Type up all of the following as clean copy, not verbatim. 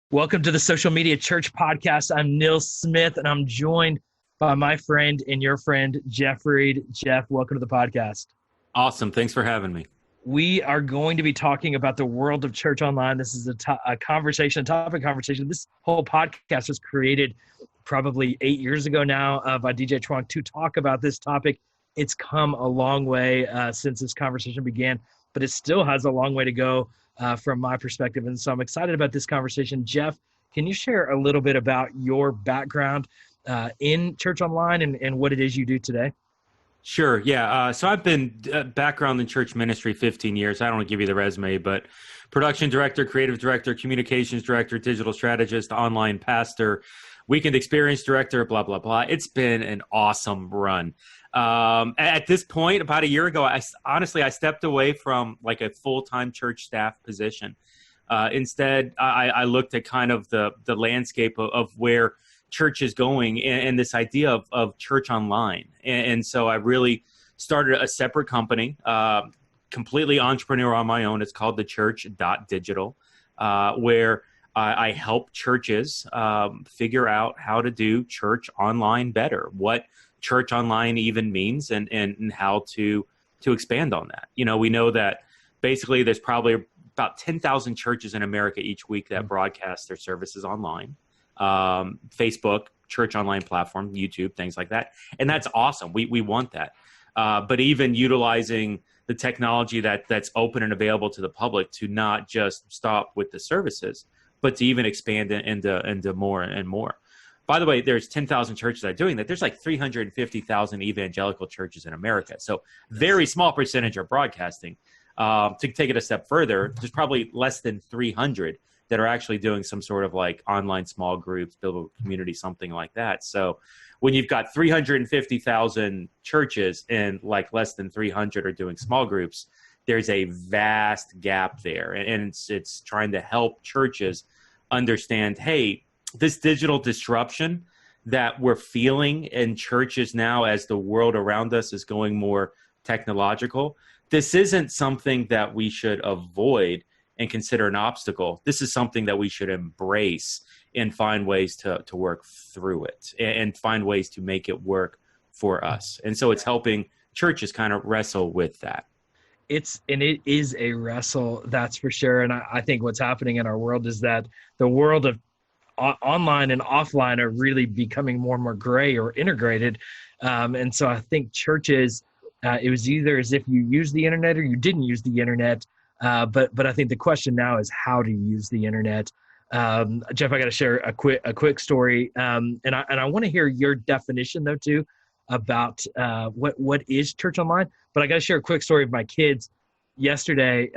Welcome to the Social Media Church Podcast. I'm Nils Smith, and I'm joined by my friend and your friend, Jeff Reed. Jeff, welcome to the podcast. Awesome. Thanks for having me. We are going to be talking about the world of church online. This is a topic conversation. This whole podcast was created probably 8 years ago now by DJ Twonk to talk about this topic. It's come a long way since this conversation began, but it still has a long way to go from my perspective. And so I'm excited about this conversation. Jeff, can you share a little bit about your background in church online and what it is you do today? Sure. Yeah. So I've been background in church ministry 15 years. I don't want to give you the resume, but production director, creative director, communications director, digital strategist, online pastor, weekend experience director, blah, blah, blah. It's been an awesome run. At this point, about a year ago, I stepped away from like a full-time church staff position. Instead, I looked at kind of the landscape of where church is going and this idea of church online. And so I really started a separate company, completely entrepreneur on my own. It's called thechurch.digital, where I help churches figure out how to do church online better, what church online even means and how to expand on that. You know, we know that basically there's probably about 10,000 churches in America each week that broadcast their services online. Facebook, church online platform, YouTube, things like that. And that's awesome. We want that. But even utilizing the technology that's open and available to the public to not just stop with the services, but to even expand it into more and more. By the way, there's 10,000 churches that are doing that. There's like 350,000 evangelical churches in America. So very small percentage are broadcasting. To take it a step further, there's probably less than 300 that are actually doing some sort of like online small groups, biblical community, something like that. So when you've got 350,000 churches and like less than 300 are doing small groups, there's a vast gap there. And it's trying to help churches understand, hey, this digital disruption that we're feeling in churches now as the world around us is going more technological, this isn't something that we should avoid and consider an obstacle. This is something that we should embrace and find ways to work through it and find ways to make it work for us. And so it's helping churches kind of wrestle with that. It is a wrestle, that's for sure. And I think what's happening in our world is that the world of online and offline are really becoming more and more gray or integrated. And so I think churches, it was either as if you used the internet or you didn't use the internet. But I think the question now is how to use the internet. Jeff, I got to share a quick story. And I want to hear your definition though too about what is church online. But I got to share a quick story of my kids yesterday,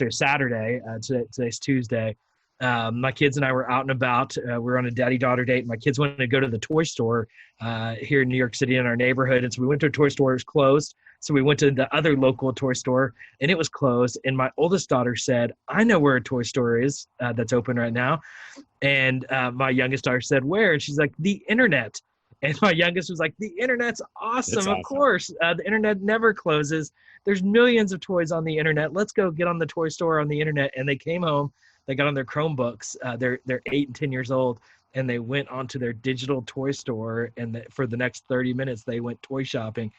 Saturday. Today's Tuesday. My kids and I were out and about. We were on a daddy-daughter date. My kids wanted to go to the toy store here in New York City in our neighborhood. And so we went to a toy store. It was closed. So we went to the other local toy store, and it was closed. And my oldest daughter said, I know where a toy store is that's open right now. And my youngest daughter said, where? And she's like, the internet. And my youngest was like, the internet's awesome. Of course. The internet never closes. There's millions of toys on the internet. Let's go get on the toy store on the internet. And they came home. They got on their Chromebooks. They're 8 and 10 years old, and they went onto their digital toy store. And for the next 30 minutes, they went toy shopping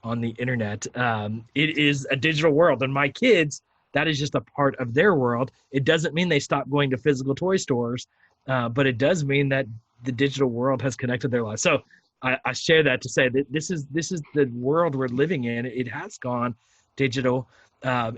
on the internet. It is a digital world, and my kids, that is just a part of their world. It doesn't mean they stop going to physical toy stores, but it does mean that the digital world has connected their lives. So I share that to say that this is the world we're living in. It has gone digital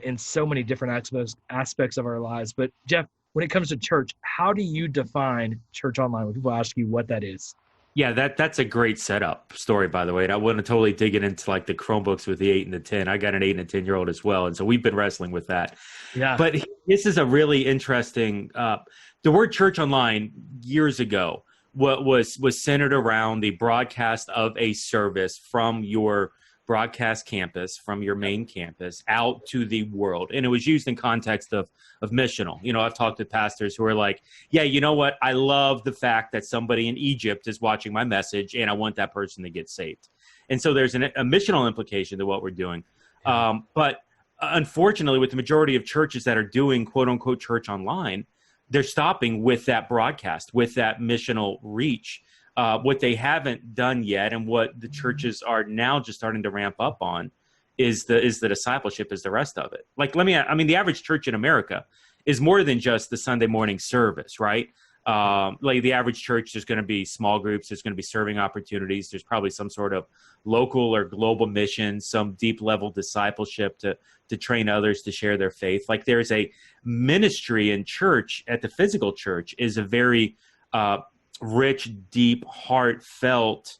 in so many different aspects of our lives. But Jeff, when it comes to church, how do you define church online when people ask you what that is? Yeah, that's a great setup story, by the way. And I want to totally dig it into like the Chromebooks with the 8 and the 10. I got an 8 and a 10-year-old as well. And so we've been wrestling with that. Yeah. But this is a really interesting, the word church online years ago was centered around the broadcast of a service from your broadcast campus, from your main campus out to the world. And it was used in context of missional. You know, I've talked to pastors who are like, yeah, you know what? I love the fact that somebody in Egypt is watching my message and I want that person to get saved. And so there's a missional implication to what we're doing. But unfortunately, with the majority of churches that are doing quote unquote church online, they're stopping with that broadcast, with that missional reach. What they haven't done yet, and what the churches are now just starting to ramp up on, is the discipleship, is the rest of it. Like, the average church in America is more than just the Sunday morning service, right? Like the average church, there's going to be small groups, there's going to be serving opportunities, there's probably some sort of local or global mission, some deep level discipleship to train others to share their faith. Like, there's a ministry in church, at the physical church, is a very rich, deep, heartfelt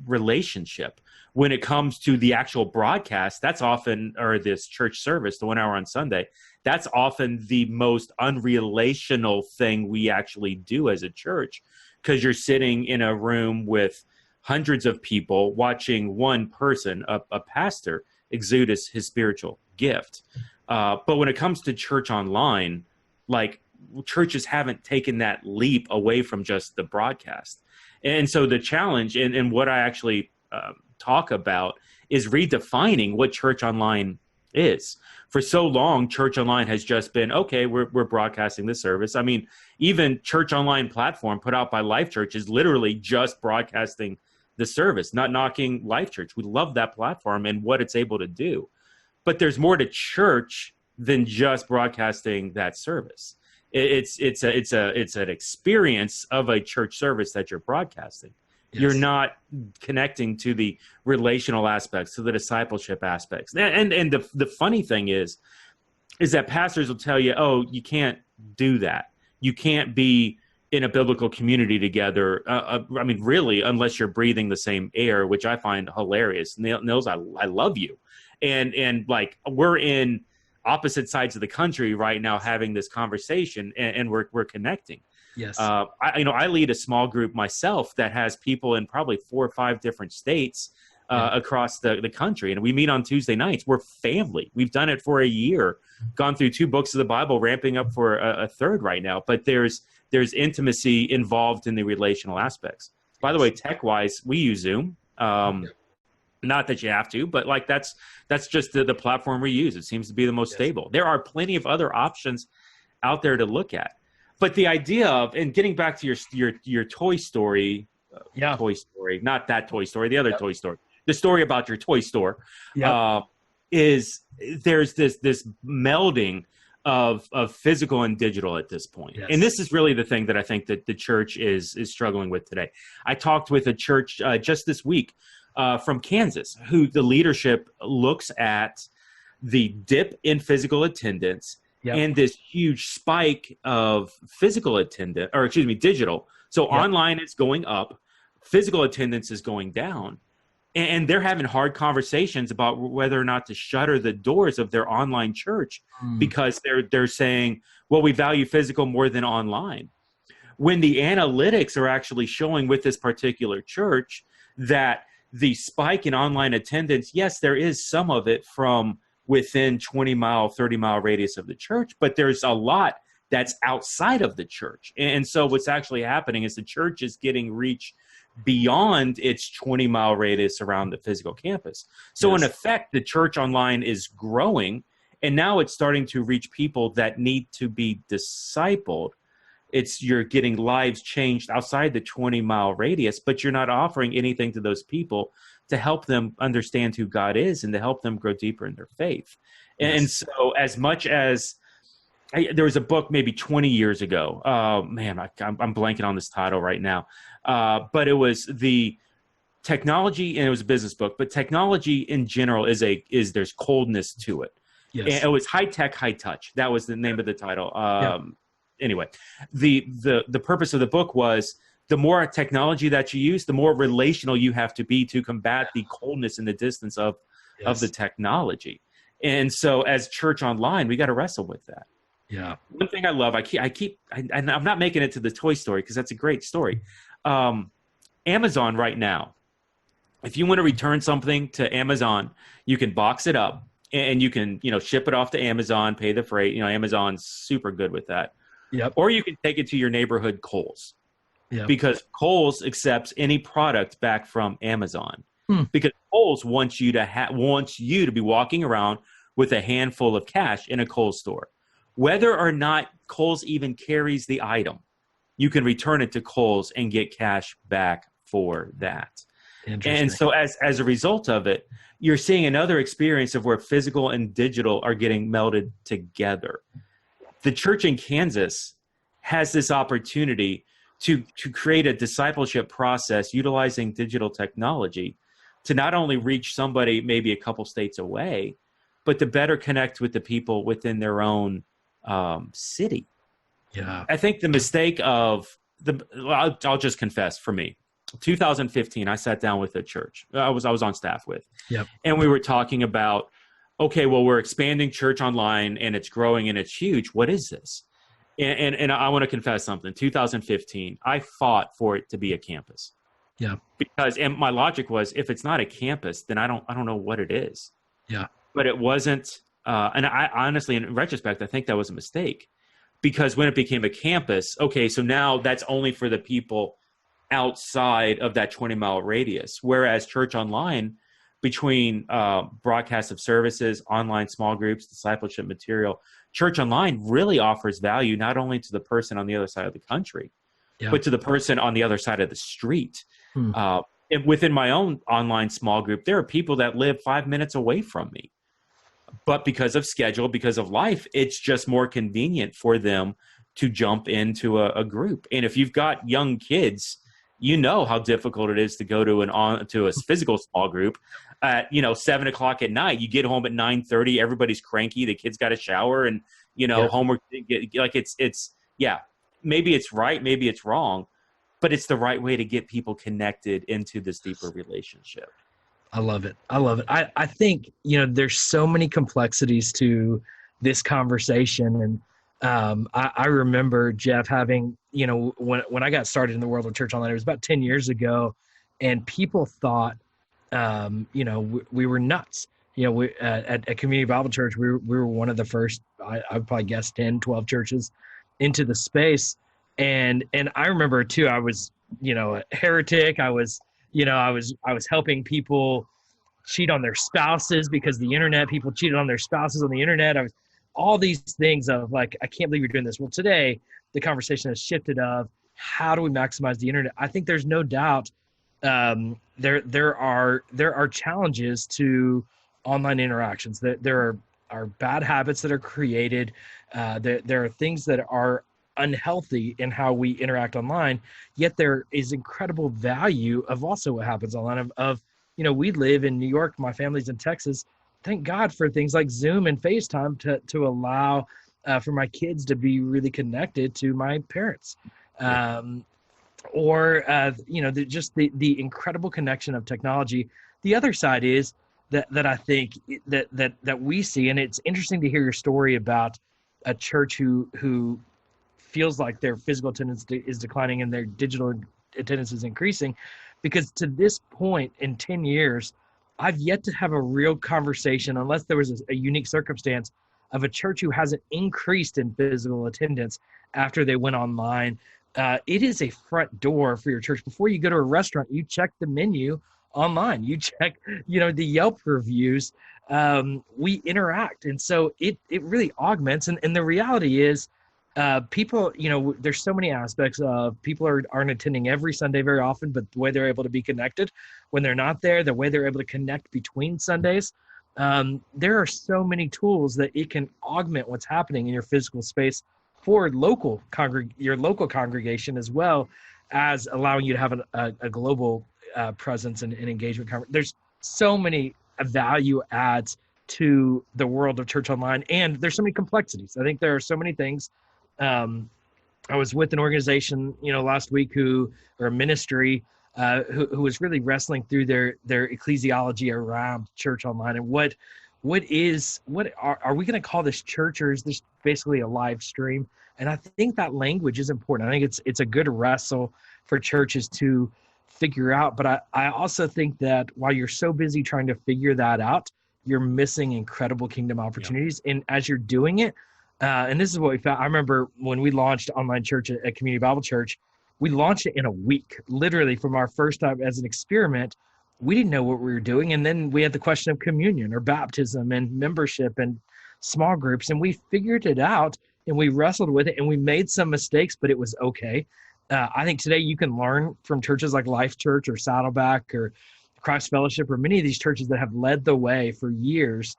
relationship. When it comes to the actual broadcast, that's often, or this church service, the 1 hour on Sunday, that's often the most unrelational thing we actually do as a church, because you're sitting in a room with hundreds of people watching one person, a pastor, exude his spiritual gift. But when it comes to church online, like, churches haven't taken that leap away from just the broadcast. And so the challenge, and what I actually talk about, is redefining what church online is. For so long, church online has just been, okay, we're broadcasting this service. I mean, even church online platform put out by Life Church is literally just broadcasting the service, not knocking Life Church. We love that platform and what it's able to do. But there's more to church than just broadcasting that service. It's an experience of a church service that you're broadcasting. Yes. You're not connecting to the relational aspects, to the discipleship aspects. And the funny thing is that pastors will tell you, oh, you can't do that. You can't be in a biblical community together. Really, unless you're breathing the same air, which I find hilarious. Nils, I love you. And like, we're in opposite sides of the country right now having this conversation, and we're connecting. Yes. I lead a small group myself that has people in probably 4 or 5 different states across the country. And we meet on Tuesday nights. We're family. We've done it for a year, gone through 2 books of the Bible, ramping up for a third right now. But there's intimacy involved in the relational aspects. By the way, tech-wise, we use Zoom. Not that you have to, but like that's just the platform we use. It seems to be the most stable. There are plenty of other options out there to look at. But the idea of, and getting back to your Toy Story, Toy Story, not that Toy Story, the other Toy Story, the story about your toy store, is there's this melding of physical and digital at this point. Yes. And this is really the thing that I think that the church is struggling with today. I talked with a church just this week from Kansas, who the leadership looks at the dip in physical attendance and this huge spike of digital. So online is going up, physical attendance is going down, and they're having hard conversations about whether or not to shutter the doors of their online church because they're saying, well, we value physical more than online. When the analytics are actually showing with this particular church that the spike in online attendance, yes, there is some of it from within 20-mile, 30-mile radius of the church, but there's a lot that's outside of the church. And so what's actually happening is the church is getting reach beyond its 20-mile radius around the physical campus. So in effect, the church online is growing, and now it's starting to reach people that need to be discipled. You're getting lives changed outside the 20-mile radius, but you're not offering anything to those people to help them understand who God is and to help them grow deeper in their faith. And so as much as there was a book maybe 20 years ago, I'm blanking on this title right now, but it was the technology, and it was a business book, but technology in general is there's coldness to it. Yes. And it was high tech, high touch. That was the name of the title. Anyway, the purpose of the book was, the more technology that you use, the more relational you have to be to combat the coldness and the distance of the technology. And so as church online, we got to wrestle with that. Yeah. One thing I love, I'm not making it to the Toy Story because that's a great story. Amazon right now, if you want to return something to Amazon, you can box it up and you can, ship it off to Amazon, pay the freight. Amazon's super good with that. Yep. Or you can take it to your neighborhood Kohl's. Yep. Because Kohl's accepts any product back from Amazon. Because Kohl's wants you to be walking around with a handful of cash in a Kohl's store. whether or not Kohl's even carries the item, you can return it to Kohl's and get cash back for that. And so as a result of it, you're seeing another experience of where physical and digital are getting melded together. The church in Kansas has this opportunity to create a discipleship process utilizing digital technology to not only reach somebody maybe a couple states away, but to better connect with the people within their own city. Yeah. I think the mistake of I'll just confess for me, 2015, I sat down with a church I was on staff with. Yep. And we were talking about, okay, well, we're expanding church online and it's growing and it's huge. What is this? And I want to confess something. 2015, I fought for it to be a campus. Yeah. And my logic was, if it's not a campus, then I don't know what it is. Yeah. But it wasn't. And I honestly, in retrospect, I think that was a mistake, because when it became a campus, okay, so now that's only for the people outside of that 20-mile radius. Whereas church online, between broadcast of services, online small groups, discipleship material, church online really offers value not only to the person on the other side of the country, but to the person on the other side of the street. And within my own online small group, there are people that live 5 minutes away from me. But because of schedule, because of life, it's just more convenient for them to jump into a group. And if you've got young kids, you know how difficult it is to go to a physical small group at 7 o'clock at night. You get home at 9:30, everybody's cranky, the kids got a shower, and homework. Like it's maybe it's right, maybe it's wrong, but it's the right way to get people connected into this deeper relationship. I love it. I think, there's so many complexities to this conversation. And I remember, Jeff, having, when I got started in the world of church online, it was about 10 years ago, and people thought, we were nuts. At Community Bible Church, we were one of the first, I would probably guess 10, 12 churches into the space. And I remember too, I was, a heretic. I was helping people cheat on their spouses because people cheated on their spouses on the internet. I was all these things of like, I can't believe you're doing this. Well, today the conversation has shifted of how do we maximize the internet? I think there's no doubt there are challenges to online interactions. There are bad habits that are created. There are things that are unhealthy in how we interact online, yet there is incredible value of also what happens online we live in New York, my family's in Texas. Thank God for things like Zoom and FaceTime to allow for my kids to be really connected to my parents. Just the incredible connection of technology. The other side is that I think that we see, and it's interesting to hear your story about a church who feels like their physical attendance is declining and their digital attendance is increasing, because to this point in 10 years, I've yet to have a real conversation, unless there was a unique circumstance, of a church who hasn't increased in physical attendance after they went online. It is a front door for your church. Before you go to a restaurant, you check the menu online. You check, the Yelp reviews. We interact. And so it really augments. And the reality is, people, there's so many aspects of people aren't attending every Sunday very often, but the way they're able to be connected when they're not there, the way they're able to connect between Sundays, there are so many tools that it can augment what's happening in your physical space for your local congregation, as well as allowing you to have a global presence and engagement. There's so many value adds to the world of church online, and there's so many complexities. I think there are so many things. I was with an organization, last week or a ministry who was really wrestling through their ecclesiology around church online, and what are we going to call this church, or is this basically a live stream? And I think that language is important. I think it's a good wrestle for churches to figure out. But I also think that while you're so busy trying to figure that out, you're missing incredible kingdom opportunities. Yeah. And as you're doing it, and this is what we found. I remember when we launched online church at Community Bible Church, we launched it in a week, literally from our first time as an experiment. We didn't know what we were doing. And then we had the question of communion or baptism and membership and small groups, and we figured it out and we wrestled with it and we made some mistakes, but it was okay. I think today you can learn from churches like Life Church or Saddleback or Christ Fellowship or many of these churches that have led the way for years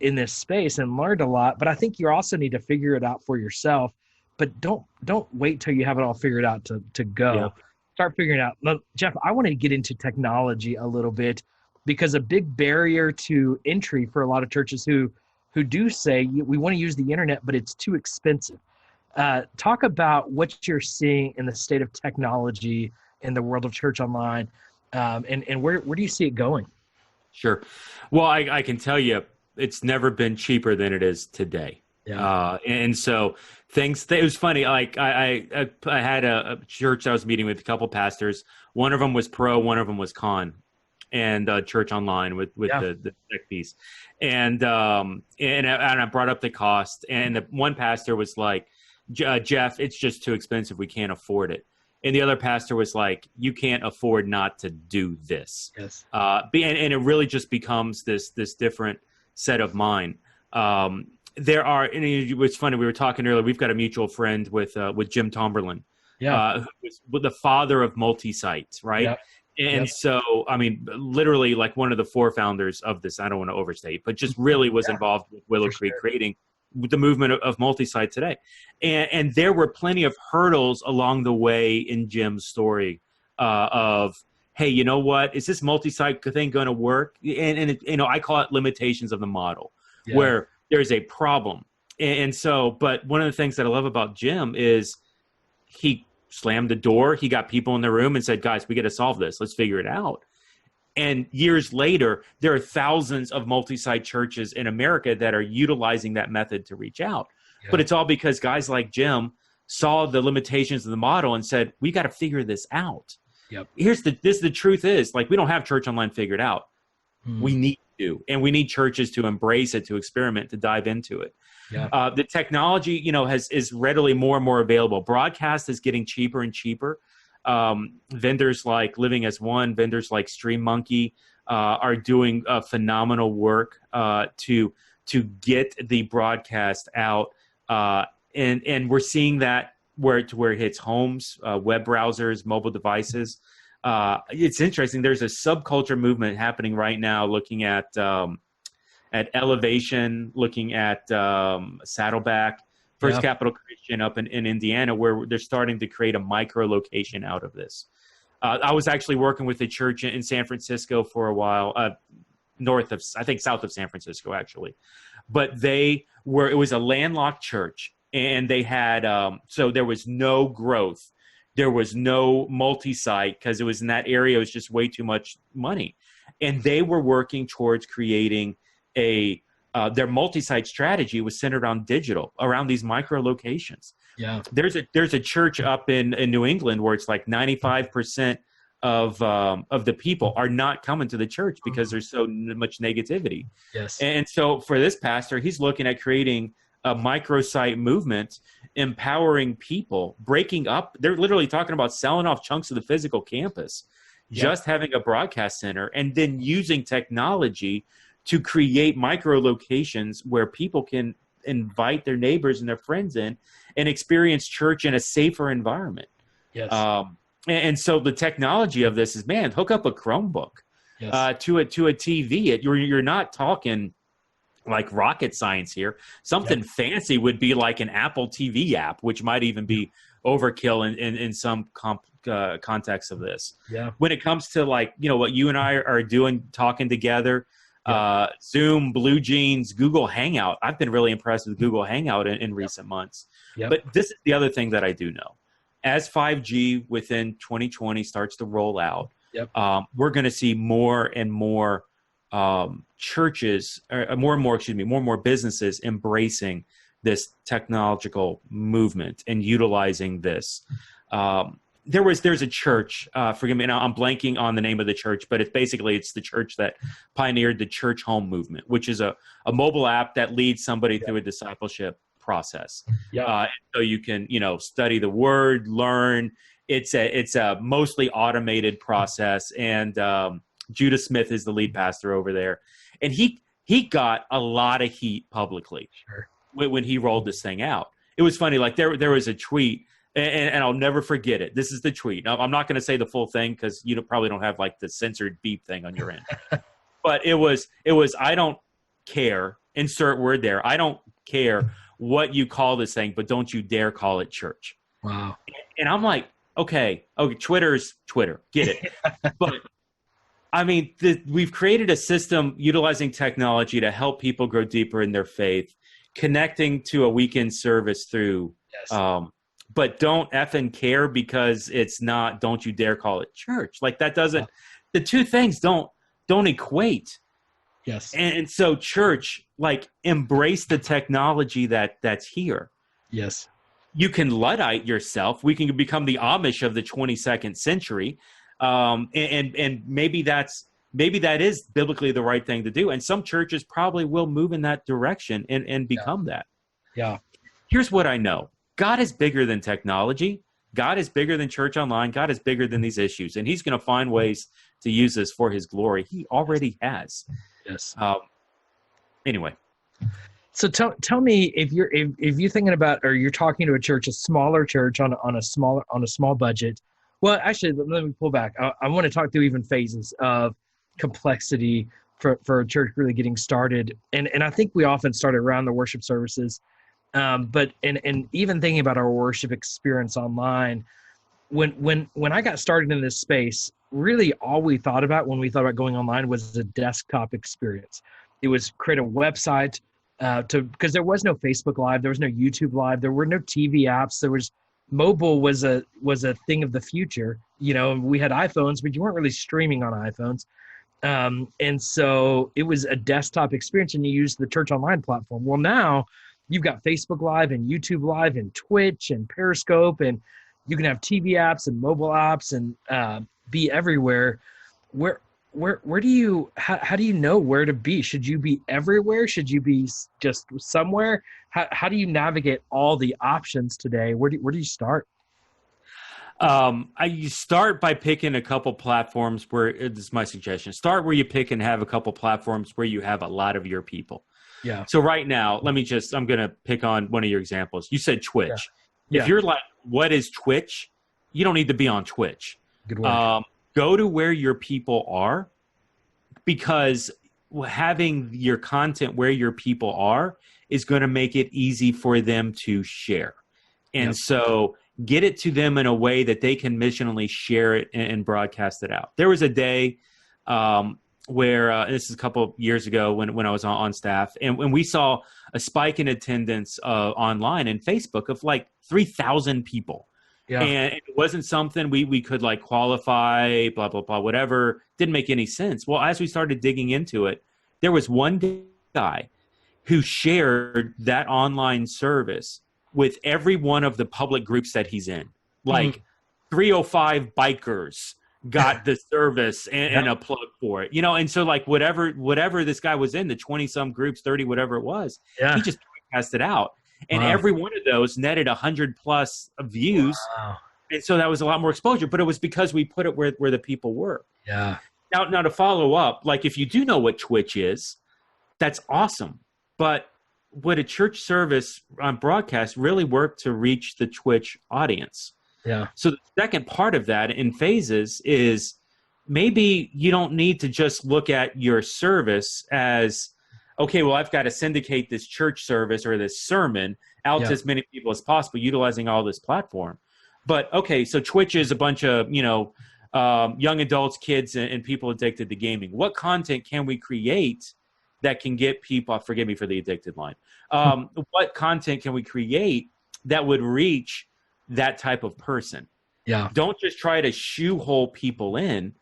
in this space and learned a lot. But I think you also need to figure it out for yourself. But don't wait till you have it all figured out to go. Yeah. Start figuring it out. Now, Jeff, I want to get into technology a little bit because a big barrier to entry for a lot of churches who do say we want to use the internet, but it's too expensive. Talk about what you're seeing in the state of technology in the world of church online, and where do you see it going? Sure. Well, I can tell you it's never been cheaper than it is today. Yeah. And so it was funny. Like I had a church I was meeting with, a couple pastors. One of them was pro, one of them was con, and church online with the tech piece. And I brought up the cost, and the one pastor was like, Jeff, it's just too expensive. We can't afford it. And the other pastor was like, you can't afford not to do this. Yes. And it really just becomes this different set of mind. There are, and it's funny, we were talking earlier, we've got a mutual friend with Jim Tomberlin, who was the father of multi-site, right? Yep. And so, I mean, literally like one of the four founders of this, I don't want to overstate, but just really was involved with Willow Creek creating the movement of multi-site today. And there were plenty of hurdles along the way in Jim's story of, hey, you know what, is this multi-site thing going to work? And it, I call it limitations of the model, where there's a problem. And so, but one of the things that I love about Jim is he slammed the door. He got people in the room and said, guys, we got to solve this. Let's figure it out. And years later, there are thousands of multi-site churches in America that are utilizing that method to reach out. Yeah. But it's all because guys like Jim saw the limitations of the model and said, we got to figure this out. Yep. The truth is, like, we don't have church online figured out. We need to, and we need churches to embrace it, to experiment, to dive into it. Yeah. The technology, is readily more and more available. Broadcast is getting cheaper and cheaper. Vendors like Living as One, vendors like StreamMonkey are doing phenomenal work to get the broadcast out, and we're seeing that where it hits homes, web browsers, mobile devices. It's interesting. There's a subculture movement happening right now, looking at Elevation, looking at Saddleback, First Capital Christian up in Indiana, where they're starting to create a micro location out of this. I was actually working with a church in San Francisco for a while, south of San Francisco, actually. But it was a landlocked church, and they had, so there was no growth. There was no multi-site because it was in that area. It was just way too much money. And they were working towards creating their multi-site strategy was centered on digital, around these micro locations. Yeah. There's a church up in New England where it's like 95% of the people are not coming to the church because there's so much negativity. Yes. And so for this pastor, he's looking at creating a microsite movement, empowering people, breaking up. They're literally talking about selling off chunks of the physical campus, just having a broadcast center, and then using technology to create micro locations where people can invite their neighbors and their friends in and experience church in a safer environment. Yes. And so the technology of this is, man, hook up a Chromebook to a TV. You're not talking like rocket science here. Something fancy would be like an Apple TV app, which might even be overkill in some context of this. Yeah. When it comes to like, what you and I are doing, talking together, Zoom, Blue Jeans, Google Hangout. I've been really impressed with Google Hangout in recent months. Yep. But this is the other thing that I do know. As 5G within 2020 starts to roll out, we're going to see more and more churches, more and more businesses embracing this technological movement and utilizing this. There's a church, forgive me, now I'm blanking on the name of the church, but it's the church that pioneered the church home movement, which is a mobile app that leads somebody through a discipleship process. So you can, study the word, learn. It's a mostly automated process. And Judah Smith is the lead pastor over there. And he he got a lot of heat publicly Sure. when he rolled this thing out. It was funny. Like there was a tweet, and I'll never forget it. This is the tweet. Now, I'm not going to say the full thing because you probably don't have like the censored beep thing on your end. But it was, I don't care, insert word there. I don't care what you call this thing, but don't you dare call it church. Wow. And I'm like, okay, Twitter's Twitter. Get it. But I mean, we've created a system utilizing technology to help people grow deeper in their faith, connecting to a weekend service through, but don't effing care because it's not, don't you dare call it church. Like that doesn't, the two things don't equate. Yes. And so church, like embrace the technology that's here. Yes. You can Luddite yourself. We can become the Amish of the 22nd century. And maybe that is biblically the right thing to do. And some churches probably will move in that direction and become that. Yeah. Here's what I know. God is bigger than technology. God is bigger than church online. God is bigger than these issues. And he's going to find ways to use this for his glory. He already has. Yes. Anyway. So tell me if you're thinking about, or you're talking to a church, a smaller church on a small budget. Well, actually, let me pull back. I want to talk through even phases of complexity for a church really getting started. And I think we often start around the worship services. But even thinking about our worship experience online, when I got started in this space, really all we thought about when we thought about going online was a desktop experience. It was create a website because there was no Facebook Live, there was no YouTube Live, there were no TV apps, there was mobile was a thing of the future. You know, we had iPhones, but you weren't really streaming on iPhones. And so it was a desktop experience, and you used the church online platform. Well, now you've got Facebook Live and YouTube Live and Twitch and Periscope, and you can have TV apps and mobile apps and be everywhere. Where do you, how do you know where to be? Should you be everywhere? Should you be just somewhere? How do you navigate all the options today? Where do you start? You start by picking a couple platforms where, this is my suggestion, start where you pick and have a couple platforms where you have a lot of your people. Yeah. So right now, I'm going to pick on one of your examples. You said Twitch. Yeah. If you're like, what is Twitch? You don't need to be on Twitch. Good work. Go to where your people are, because having your content where your people are is going to make it easy for them to share. And so get it to them in a way that they can missionally share it and broadcast it out. There was a day where this is a couple of years ago when I was on staff, and when we saw a spike in attendance online and Facebook of like 3,000 people. Yeah. And it wasn't something we could like qualify, blah, blah, blah, whatever. Didn't make any sense. Well, as we started digging into it, there was one guy who shared that online service with every one of the public groups that he's in. Like 305 bikers got the service and a plug for it, you know? And so like whatever this guy was in, the 20 some groups, 30, whatever it was, he just broadcast it out. And every one of those netted 100+ views. Wow. And so that was a lot more exposure, but it was because we put it where the people were. Yeah. Now to follow up, like if you do know what Twitch is, that's awesome. But would a church service on broadcast really work to reach the Twitch audience? Yeah. So the second part of that in phases is maybe you don't need to just look at your service as, okay, well, I've got to syndicate this church service or this sermon out to as many people as possible, utilizing all this platform. But okay, so Twitch is a bunch of, young adults, kids, and people addicted to gaming. What content can we create that can get people, forgive me for the addicted line. What content can we create that would reach that type of person? Yeah. Don't just try to shoehole people in.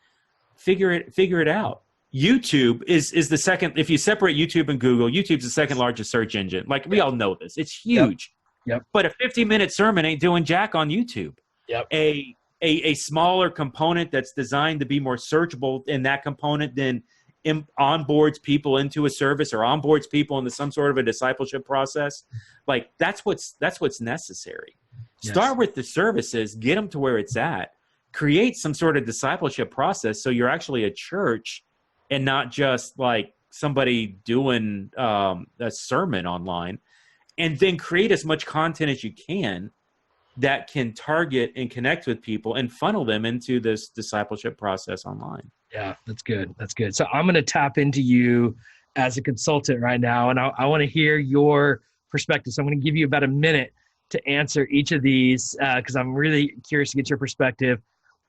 Figure it out. YouTube is the second. If you separate YouTube and Google, YouTube's the second largest search engine. Like we all know this. It's huge. Yep. But a 50-minute sermon ain't doing jack on YouTube. Yep. A smaller component that's designed to be more searchable in that component then onboards people into a service or onboards people into some sort of a discipleship process. Like that's what's necessary. Yes. Start with the services, get them to where it's at, create some sort of discipleship process so you're actually a church and not just like somebody doing a sermon online, and then create as much content as you can that can target and connect with people and funnel them into this discipleship process online. Yeah, that's good. That's good. So I'm going to tap into you as a consultant right now, and I want to hear your perspective. So I'm going to give you about a minute to answer each of these because I'm really curious to get your perspective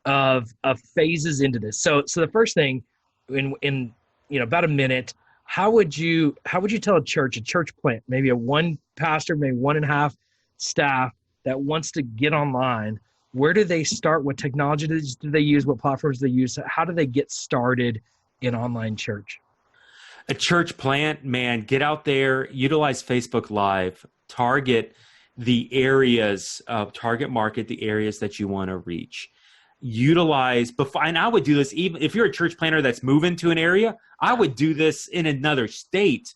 of phases into this. So the first thing, in about a minute, how would you tell a church plant, maybe a one pastor, maybe 1.5 staff that wants to get online? Where do they start? What technology do they use? What platforms do they use? How do they get started in online church? A church plant, man, get out there, utilize Facebook Live, target the areas of target market, the areas that you want to reach. Utilize, and I would do this even if you're a church planter that's moving to an area, I would do this in another state.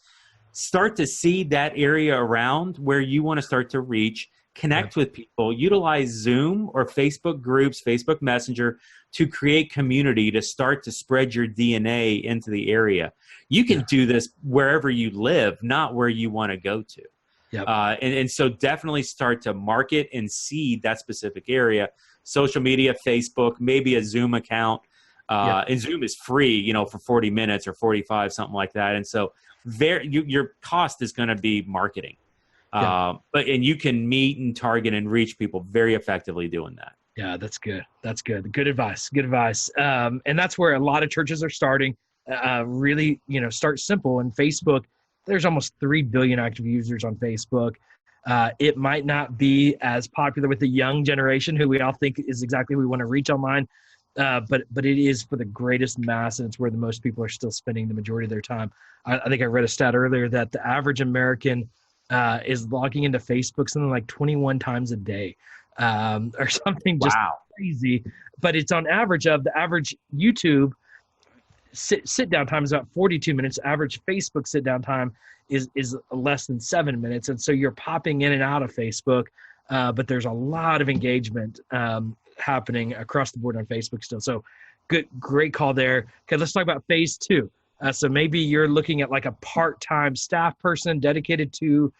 Start to see that area around where you want to start to reach. Connect with people, utilize Zoom or Facebook groups, Facebook Messenger to create community, to start to spread your DNA into the area. You can do this wherever you live, not where you want to go to. Yep. And so definitely start to market and seed that specific area. Social media, Facebook, maybe a Zoom account. And Zoom is free, for 40 minutes or 45, something like that. And so your cost is going to be marketing. And you can meet and target and reach people very effectively doing that. Yeah, that's good. That's good. Good advice. Good advice. And that's where a lot of churches are starting. Really, start simple. And Facebook, there's almost 3 billion active users on Facebook. It might not be as popular with the young generation, who we all think is exactly who we want to reach online. But it is for the greatest mass, and it's where the most people are still spending the majority of their time. I think I read a stat earlier that the average American is logging into Facebook something like 21 times a day, or something just crazy. But it's on average of the average YouTube sit down time is about 42 minutes. Average Facebook sit down time is less than 7 minutes. And so you're popping in and out of Facebook, but there's a lot of engagement happening across the board on Facebook still. So great call there. Okay, let's talk about phase 2. So maybe you're looking at like a part-time staff person dedicated to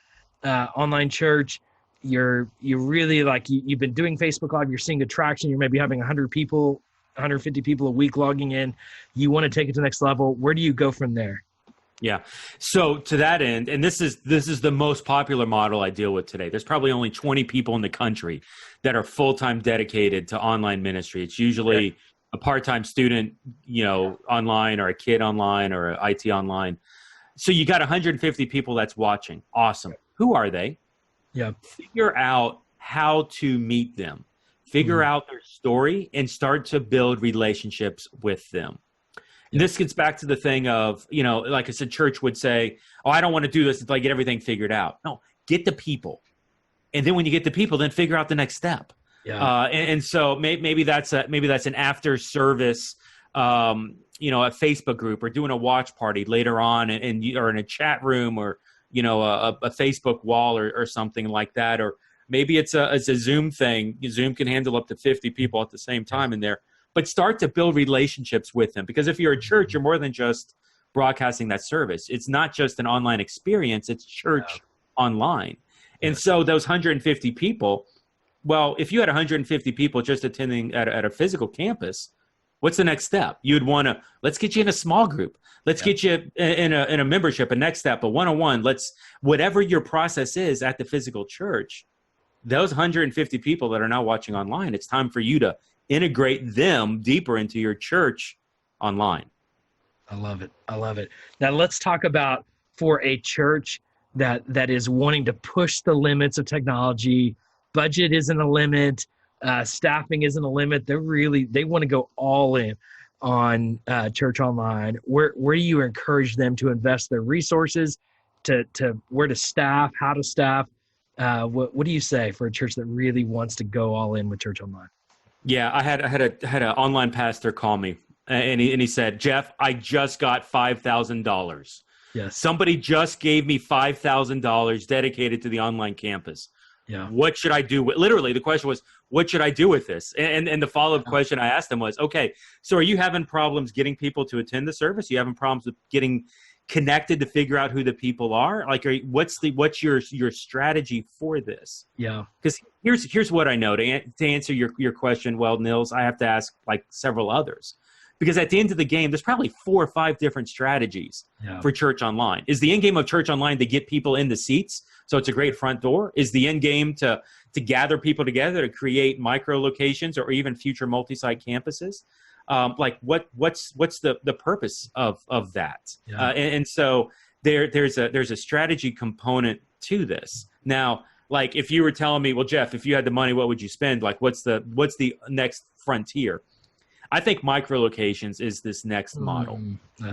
online church. You're really you've been doing Facebook Live. You're seeing attraction. You're maybe having 100 people, 150 people a week logging in. You want to take it to the next level. Where do you go from there? Yeah. So to that end, and this is the most popular model I deal with today. There's probably only 20 people in the country that are full-time dedicated to online ministry. It's usually a part-time student, online, or a kid online, or an IT online. So you got 150 people that's watching. Awesome. Who are they? Yeah. Figure out how to meet them. Figure out their story and start to build relationships with them. And this gets back to the thing of, like I said, church would say, oh, I don't want to do this until I get everything figured out. No, get the people. And then when you get the people, then figure out the next step. Yeah. And so maybe that's an after service, a Facebook group, or doing a watch party later on, or in a chat room, or a Facebook wall, or something like that. Or maybe it's a Zoom thing. Zoom can handle up to 50 people at the same time in there. But start to build relationships with them, because if you're a church, you're more than just broadcasting that service. It's not just an online experience; it's church online. And so those 150 people. Well, if you had 150 people just attending at a physical campus, what's the next step? You'd want to, let's get you in a small group. Let's get you in a membership, a next step, a one-on-one. Whatever your process is at the physical church, those 150 people that are now watching online, it's time for you to integrate them deeper into your church online. I love it. I love it. Now let's talk about, for a church that is wanting to push the limits of technology. Budget isn't a limit. Staffing isn't a limit. They want to go all in on church online. Where do you encourage them to invest their resources, to where to staff, how to staff? What do you say for a church that really wants to go all in with church online? Yeah, I had an online pastor call me, and he said, Jeff, I just got $5,000. Yes. Somebody just gave me $5,000 dedicated to the online campus. Yeah. What should I do? Literally, the question was, what should I do with this? And the follow-up question I asked them was, okay, so are you having problems getting people to attend the service? Are you having problems with getting connected to figure out who the people are? Like, what's your strategy for this? Yeah. Because here's what I know. To answer your question, well, Nils, I have to ask like several others. Because at the end of the game, there's probably 4 or 5 different strategies for Church Online. Is the end game of Church Online to get people in the seats, so it's a great front door? Is the end game to gather people together to create micro locations or even future multi-site campuses? Like what's the purpose of that? Yeah. And so there's a strategy component to this. Now, like if you were telling me, well, Jeff, if you had the money, what would you spend? Like what's the next frontier? I think micro locations is this next model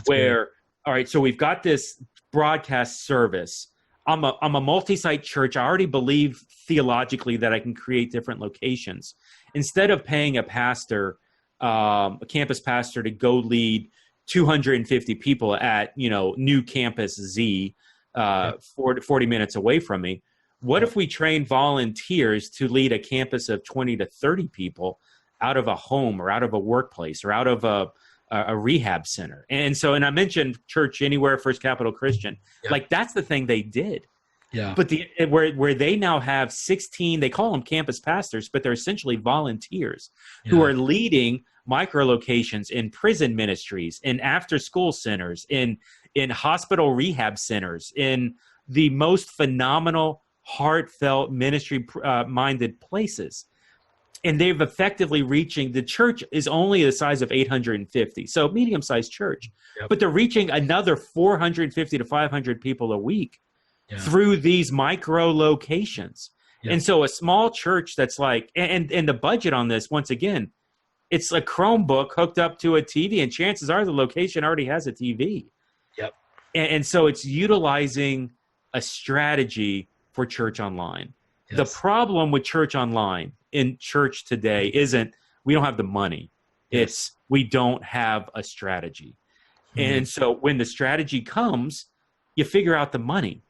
where, all right, so we've got this broadcast service. I'm a multi-site church. I already believe theologically that I can create different locations. Instead of paying a pastor, a campus pastor, to go lead 250 people at, new campus Z, 40 minutes away from me, what if we train volunteers to lead a campus of 20 to 30 people out of a home or out of a workplace or out of a rehab center? And I mentioned Church Anywhere, First Capital Christian. Like that's the thing they did. Yeah. But where they now have 16, they call them campus pastors, but they're essentially volunteers who are leading micro locations in prison ministries, in after school centers, in hospital rehab centers, in the most phenomenal, heartfelt ministry minded places. And they've effectively reaching, the church is only the size of 850, so medium-sized church. But they're reaching another 450 to 500 people a week through these micro locations. And so a small church that's like, and the budget on this, once again, it's a Chromebook hooked up to a TV, and chances are the location already has a TV. And so it's utilizing a strategy for Church Online. The problem with Church Online in church today isn't we don't have the money. It's we don't have a strategy. And so when the strategy comes, you figure out the money.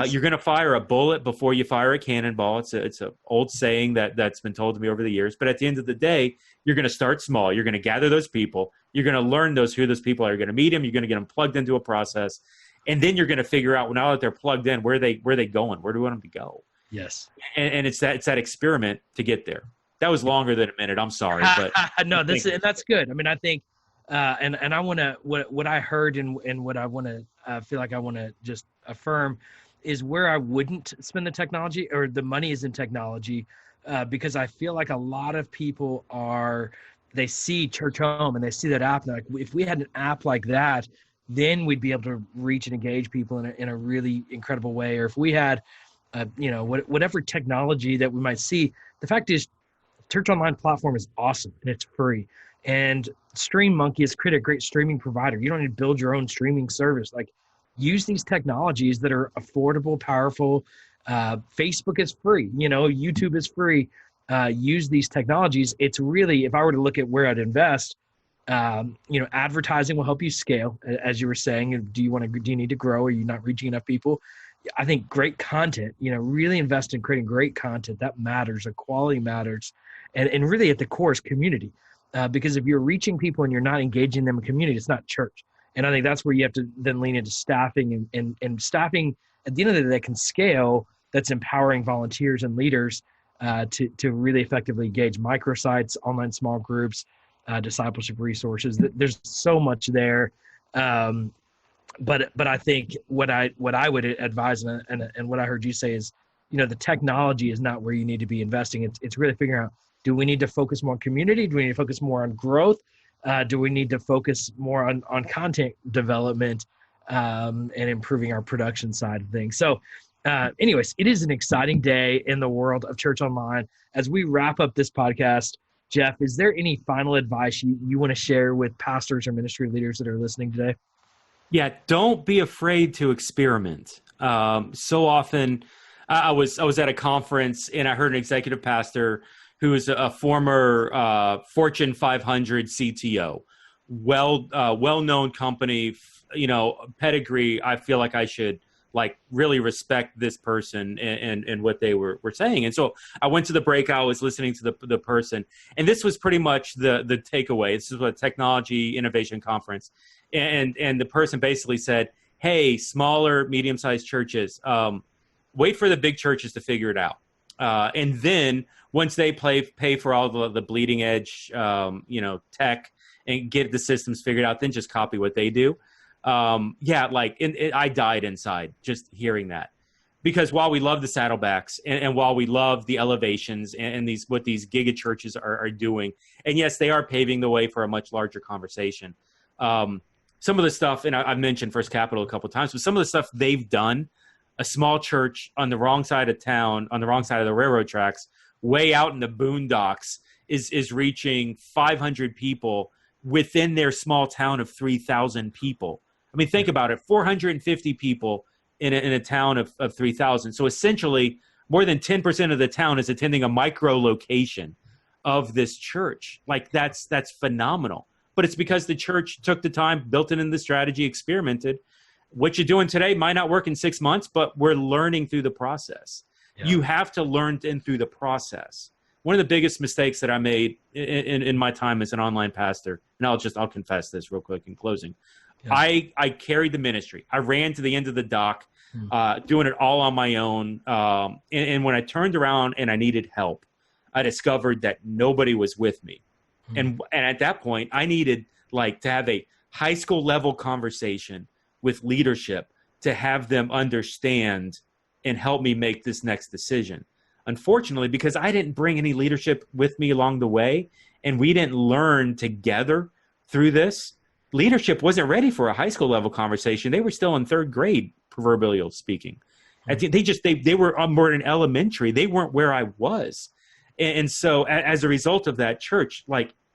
You're going to fire a bullet before you fire a cannonball. It's an old saying that's been told to me over the years. But at the end of the day, you're going to start small. You're going to gather those people. You're going to learn who those people are. You're going to meet them. You're going to get them plugged into a process. And then you're going to figure out, now that they're plugged in, where are they going? Where do you want them to go? Yes. And it's that experiment to get there. That was longer than a minute. I'm sorry, but no, that's good. I mean, I think, and I want to, what I heard and what I want to feel like I want to just affirm is where I wouldn't spend the technology or the money is in technology, because I feel like a lot of people they see Church Home and they see that app. And they're like, if we had an app like that, then we'd be able to reach and engage people in a really incredible way. Or if we had, whatever technology that we might see, the fact is Church Online platform is awesome and it's free. And StreamMonkey has created a great streaming provider. You don't need to build your own streaming service. Like, use these technologies that are affordable, powerful. Facebook is free. YouTube is free. Use these technologies. It's really, if I were to look at where I'd invest, advertising will help you scale, as you were saying. Do you need to grow? Are you not reaching enough people? I think great content, really invest in creating great content. That matters. The quality matters. And really at the core is community. Because if you're reaching people and you're not engaging them in community, it's not church. And I think that's where you have to then lean into staffing and staffing at the end of the day that can scale, that's empowering volunteers and leaders to really effectively engage microsites, online small groups, discipleship resources. There's so much there. But I think what I would advise and what I heard you say is, the technology is not where you need to be investing. It's really figuring out, do we need to focus more on community? Do we need to focus more on growth? Do we need to focus more on content development and improving our production side of things? So anyways, it is an exciting day in the world of Church Online. As we wrap up this podcast, Jeff, is there any final advice you want to share with pastors or ministry leaders that are listening today? Yeah, don't be afraid to experiment. So often, I was at a conference and I heard an executive pastor who is a former Fortune 500 CTO, well-known company, pedigree. I feel like I should really respect this person and what they were saying. And so I went to the breakout, I was listening to the person, and this was pretty much the takeaway. This is a technology innovation conference. And the person basically said, hey, smaller, medium-sized churches, wait for the big churches to figure it out. And then once they pay for all the bleeding edge, tech and get the systems figured out, then just copy what they do. I died inside just hearing that. Because while we love the saddlebacks and while we love the elevations and what these giga churches are doing, and yes, they are paving the way for a much larger conversation. Some of the stuff, and I've mentioned First Capital a couple of times, but some of the stuff they've done, a small church on the wrong side of town, on the wrong side of the railroad tracks, way out in the boondocks, is reaching 500 people within their small town of 3,000 people. I mean, think about it, 450 people in a town of 3,000. So essentially, more than 10% of the town is attending a micro location of this church. Like that's phenomenal. But it's because the church took the time, built it in the strategy, experimented. What you're doing today might not work in 6 months, but we're learning through the process. Yeah. You have to learn through the process. One of the biggest mistakes that I made in my time as an online pastor, and I'll confess this real quick in closing. Yeah. I carried the ministry. I ran to the end of the dock, doing it all on my own. And when I turned around and I needed help, I discovered that nobody was with me. And at that point, I needed to have a high school level conversation with leadership to have them understand and help me make this next decision. Unfortunately, because I didn't bring any leadership with me along the way, and we didn't learn together through this, leadership wasn't ready for a high school level conversation. They were still in third grade, proverbial speaking. They were more in elementary. They weren't where I was. And so as a result of that, church,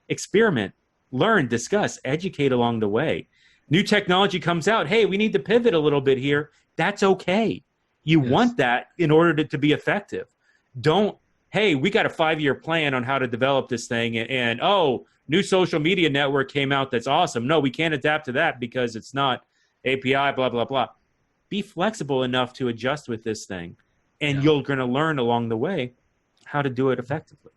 experiment, learn, discuss, educate along the way. New technology comes out. Hey, we need to pivot a little bit here. That's okay. You want that in order to be effective. Don't, hey, we got a 5-year plan on how to develop this thing. And new social media network came out. That's awesome. No, we can't adapt to that because it's not API, blah, blah, blah. Be flexible enough to adjust with this thing. And you're going to learn along the way how to do it effectively.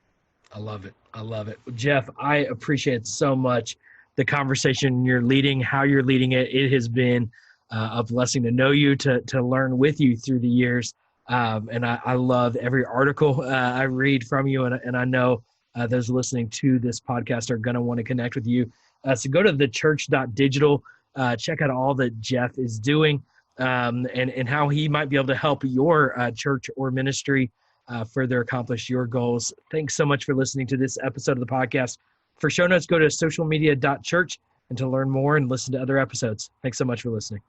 I love it. Jeff, I appreciate so much the conversation you're leading, how you're leading it. It has been a blessing to know you, to learn with you through the years. And I love every article I read from you. And I know those listening to this podcast are going to want to connect with you. So go to thechurch.digital, check out all that Jeff is doing and how he might be able to help your church or ministry further accomplish your goals. Thanks so much for listening to this episode of the podcast. For show notes, go to socialmedia.church and to learn more and listen to other episodes. Thanks so much for listening.